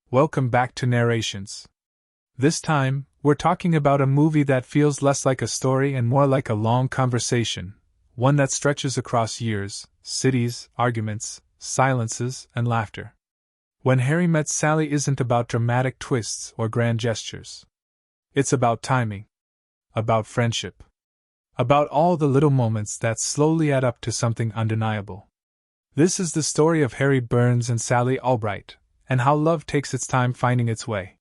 Welcome back to Narrations. This time, we're talking about a movie that feels less like a story and more like a long conversation, one that stretches across years, cities, arguments, silences, and laughter. When Harry Met Sally isn't about dramatic twists or grand gestures. It's about timing. About friendship. About all the little moments that slowly add up to something undeniable. This is the story of Harry Burns and Sally Albright, and how love takes its time finding its way.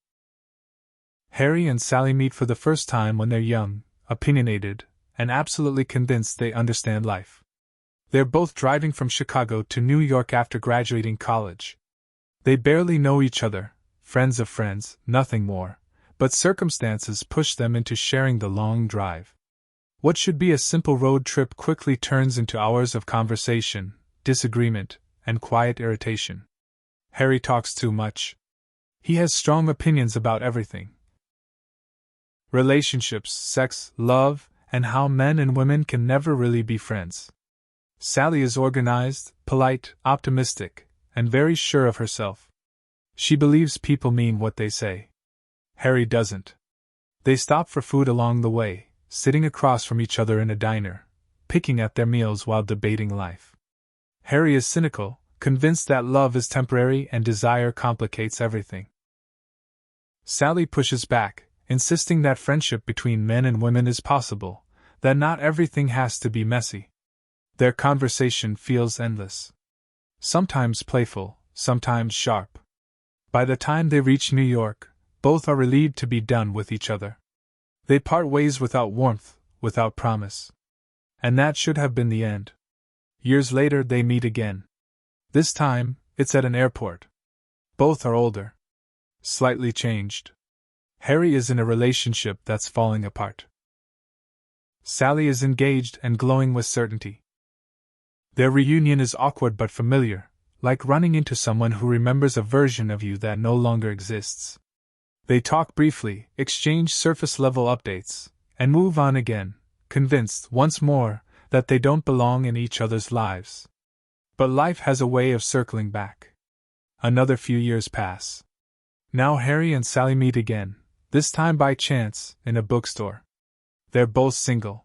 Harry and Sally meet for the first time when they're young, opinionated, and absolutely convinced they understand life. They're both driving from Chicago to New York after graduating college. They barely know each other, friends of friends, nothing more, but circumstances push them into sharing the long drive. What should be a simple road trip quickly turns into hours of conversation, disagreement, and quiet irritation. Harry talks too much. He has strong opinions about everything. Relationships, sex, love, and how men and women can never really be friends. Sally is organized, polite, optimistic, and very sure of herself. She believes people mean what they say. Harry doesn't. They stop for food along the way, sitting across from each other in a diner, picking at their meals while debating life. Harry is cynical, convinced that love is temporary and desire complicates everything. Sally pushes back, insisting that friendship between men and women is possible, that not everything has to be messy. Their conversation feels endless. Sometimes playful, sometimes sharp. By the time they reach New York, both are relieved to be done with each other. They part ways without warmth, without promise. And that should have been the end. Years later they meet again. This time, it's at an airport. Both are older. Slightly changed. Harry is in a relationship that's falling apart. Sally is engaged and glowing with certainty. Their reunion is awkward but familiar, like running into someone who remembers a version of you that no longer exists. They talk briefly, exchange surface-level updates, and move on again, convinced, once more, that they don't belong in each other's lives. But life has a way of circling back. Another few years pass. Now Harry and Sally meet again, this time by chance, in a bookstore. They're both single.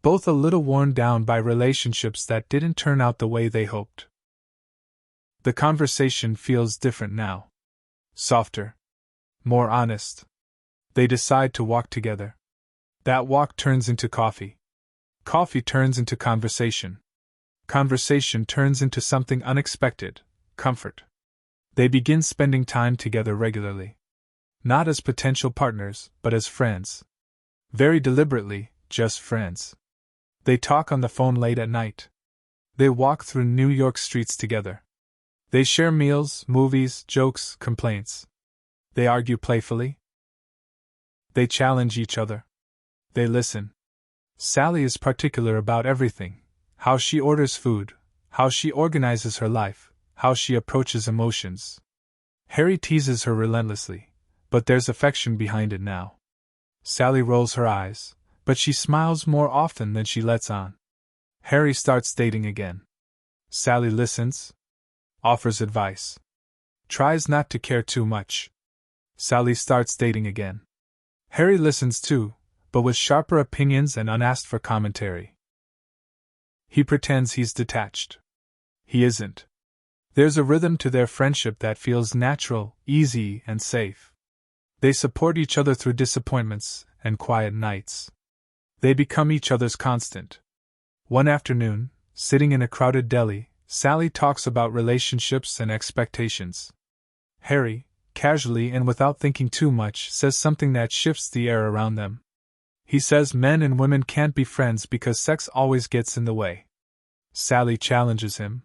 Both a little worn down by relationships that didn't turn out the way they hoped. The conversation feels different now. Softer. More honest. They decide to walk together. That walk turns into coffee. Coffee turns into conversation. Conversation turns into something unexpected, comfort. They begin spending time together regularly. Not as potential partners, but as friends. Very deliberately, just friends. They talk on the phone late at night. They walk through New York streets together. They share meals, movies, jokes, complaints. They argue playfully. They challenge each other. They listen. Sally is particular about everything. How she orders food, how she organizes her life, how she approaches emotions. Harry teases her relentlessly, but there's affection behind it now. Sally rolls her eyes, but she smiles more often than she lets on. Harry starts dating again. Sally listens, offers advice, tries not to care too much. Sally starts dating again. Harry listens too, but with sharper opinions and unasked for commentary. He pretends he's detached. He isn't. There's a rhythm to their friendship that feels natural, easy, and safe. They support each other through disappointments and quiet nights. They become each other's constant. One afternoon, sitting in a crowded deli, Sally talks about relationships and expectations. Harry, casually and without thinking too much, says something that shifts the air around them. He says men and women can't be friends because sex always gets in the way. Sally challenges him.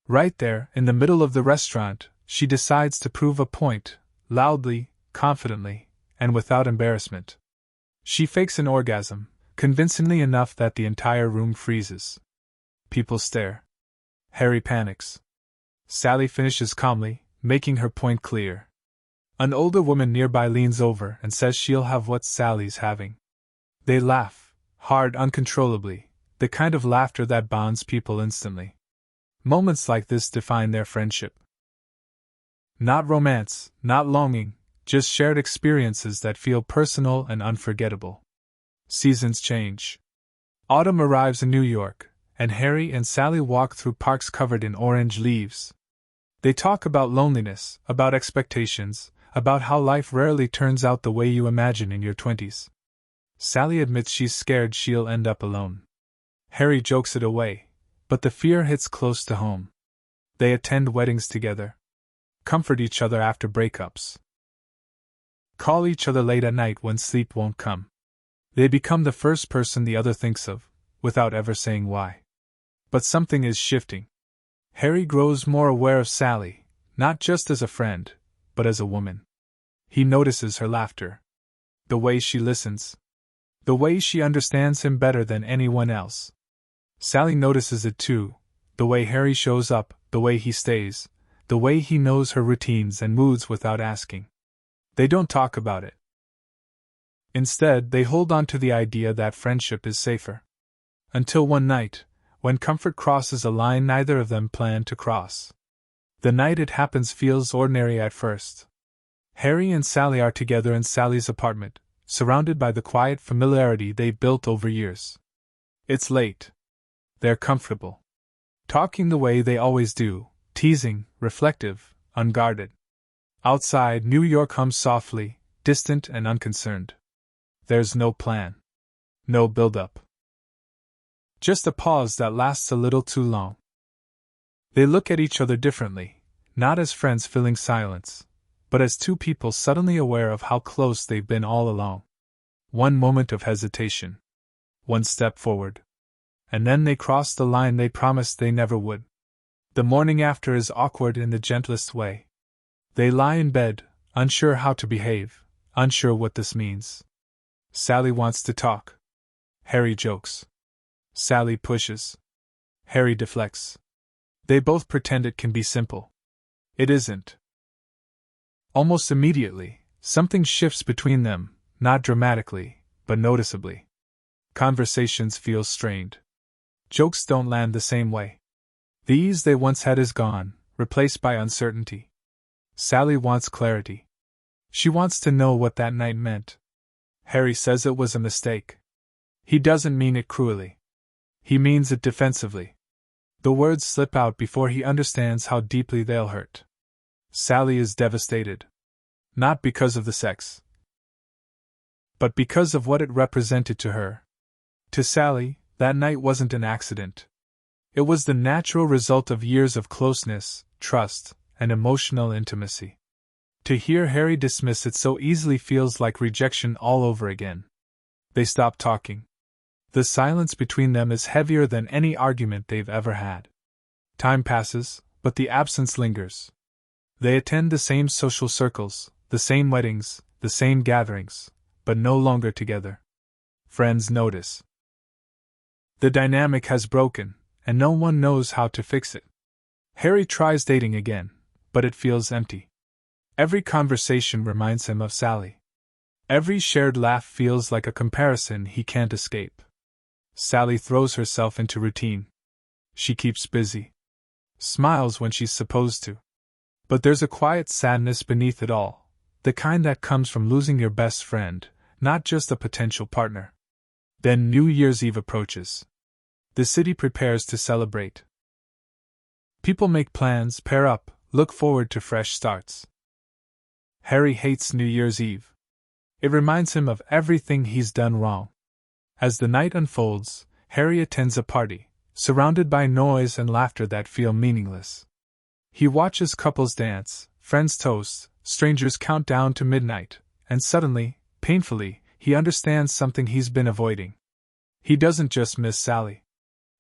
Right there, in the middle of the restaurant, she decides to prove a point, loudly, confidently, and without embarrassment. She fakes an orgasm, convincingly enough that the entire room freezes. People stare. Harry panics. Sally finishes calmly, making her point clear. An older woman nearby leans over and says she'll have what Sally's having. They laugh, hard, uncontrollably, the kind of laughter that bonds people instantly. Moments like this define their friendship. Not romance, not longing, just shared experiences that feel personal and unforgettable. Seasons change. Autumn arrives in New York, and Harry and Sally walk through parks covered in orange leaves. They talk about loneliness, about expectations, about how life rarely turns out the way you imagine in your 20s. Sally admits she's scared she'll end up alone. Harry jokes it away, but the fear hits close to home. They attend weddings together, comfort each other after breakups, call each other late at night when sleep won't come. They become the first person the other thinks of, without ever saying why. But something is shifting. Harry grows more aware of Sally, not just as a friend, but as a woman. He notices her laughter, the way she listens, the way she understands him better than anyone else. Sally notices it too, the way Harry shows up, the way he stays, the way he knows her routines and moods without asking. They don't talk about it. Instead, they hold on to the idea that friendship is safer. Until one night, when comfort crosses a line neither of them planned to cross. The night it happens feels ordinary at first. Harry and Sally are together in Sally's apartment, surrounded by the quiet familiarity they built over years. It's late. They're comfortable. Talking the way they always do, teasing, reflective, unguarded. Outside, New York hums softly, distant and unconcerned. There's no plan. No build-up. Just a pause that lasts a little too long. They look at each other differently, not as friends filling silence, but as two people suddenly aware of how close they've been all along. One moment of hesitation. One step forward. And then they cross the line they promised they never would. The morning after is awkward in the gentlest way. They lie in bed, unsure how to behave, unsure what this means. Sally wants to talk. Harry jokes. Sally pushes. Harry deflects. They both pretend it can be simple. It isn't. Almost immediately, something shifts between them, not dramatically, but noticeably. Conversations feel strained. Jokes don't land the same way. The ease they once had is gone, replaced by uncertainty. Sally wants clarity. She wants to know what that night meant. Harry says it was a mistake. He doesn't mean it cruelly. He means it defensively. The words slip out before he understands how deeply they'll hurt. Sally is devastated. Not because of the sex, but because of what it represented to her. To Sally, that night wasn't an accident. It was the natural result of years of closeness, trust, and emotional intimacy. To hear Harry dismiss it so easily feels like rejection all over again. They stop talking. The silence between them is heavier than any argument they've ever had. Time passes, but the absence lingers. They attend the same social circles, the same weddings, the same gatherings, but no longer together. Friends notice. The dynamic has broken, and no one knows how to fix it. Harry tries dating again, but it feels empty. Every conversation reminds him of Sally. Every shared laugh feels like a comparison he can't escape. Sally throws herself into routine. She keeps busy. Smiles when she's supposed to. But there's a quiet sadness beneath it all, the kind that comes from losing your best friend, not just a potential partner. Then New Year's Eve approaches. The city prepares to celebrate. People make plans, pair up, look forward to fresh starts. Harry hates New Year's Eve. It reminds him of everything he's done wrong. As the night unfolds, Harry attends a party, surrounded by noise and laughter that feel meaningless. He watches couples dance, friends toast, strangers count down to midnight, and suddenly, painfully, he understands something he's been avoiding. He doesn't just miss Sally.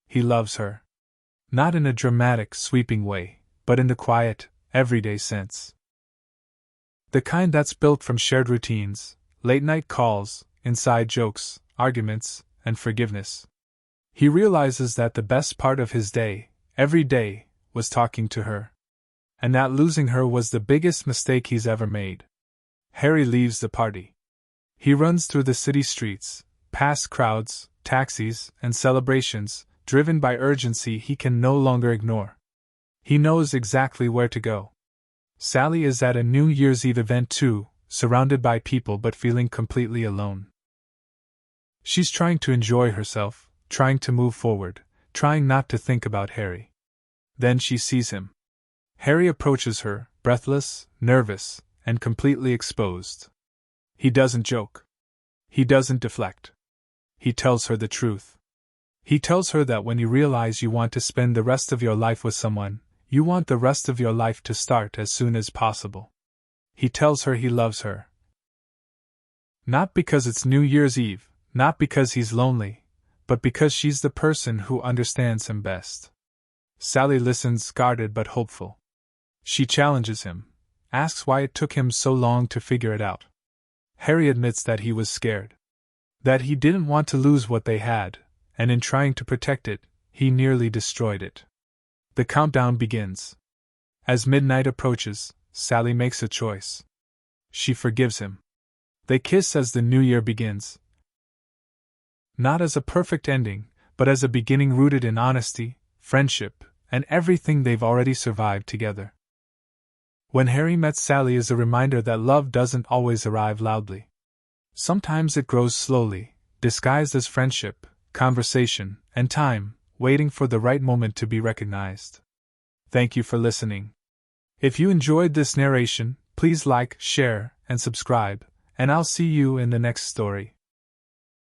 He loves her. Not in a dramatic, sweeping way, but in the quiet, everyday sense. The kind that's built from shared routines, late-night calls, inside jokes, arguments, and forgiveness. He realizes that the best part of his day, every day, was talking to her. And that losing her was the biggest mistake he's ever made. Harry leaves the party. He runs through the city streets, past crowds, taxis, and celebrations, driven by urgency he can no longer ignore. He knows exactly where to go. Sally is at a New Year's Eve event too, surrounded by people but feeling completely alone. She's trying to enjoy herself, trying to move forward, trying not to think about Harry. Then she sees him. Harry approaches her, breathless, nervous, and completely exposed. He doesn't joke. He doesn't deflect. He tells her the truth. He tells her that when you realize you want to spend the rest of your life with someone, you want the rest of your life to start as soon as possible. He tells her he loves her. Not because it's New Year's Eve, not because he's lonely, but because she's the person who understands him best. Sally listens, guarded but hopeful. She challenges him, asks why it took him so long to figure it out. Harry admits that he was scared. That he didn't want to lose what they had, and in trying to protect it, he nearly destroyed it. The countdown begins. As midnight approaches, Sally makes a choice. She forgives him. They kiss as the new year begins. Not as a perfect ending, but as a beginning rooted in honesty, friendship, and everything they've already survived together. When Harry met Sally is a reminder that love doesn't always arrive loudly. Sometimes it grows slowly, disguised as friendship, conversation, and time, waiting for the right moment to be recognized. Thank you for listening. If you enjoyed this narration, please like, share, and subscribe, and I'll see you in the next story.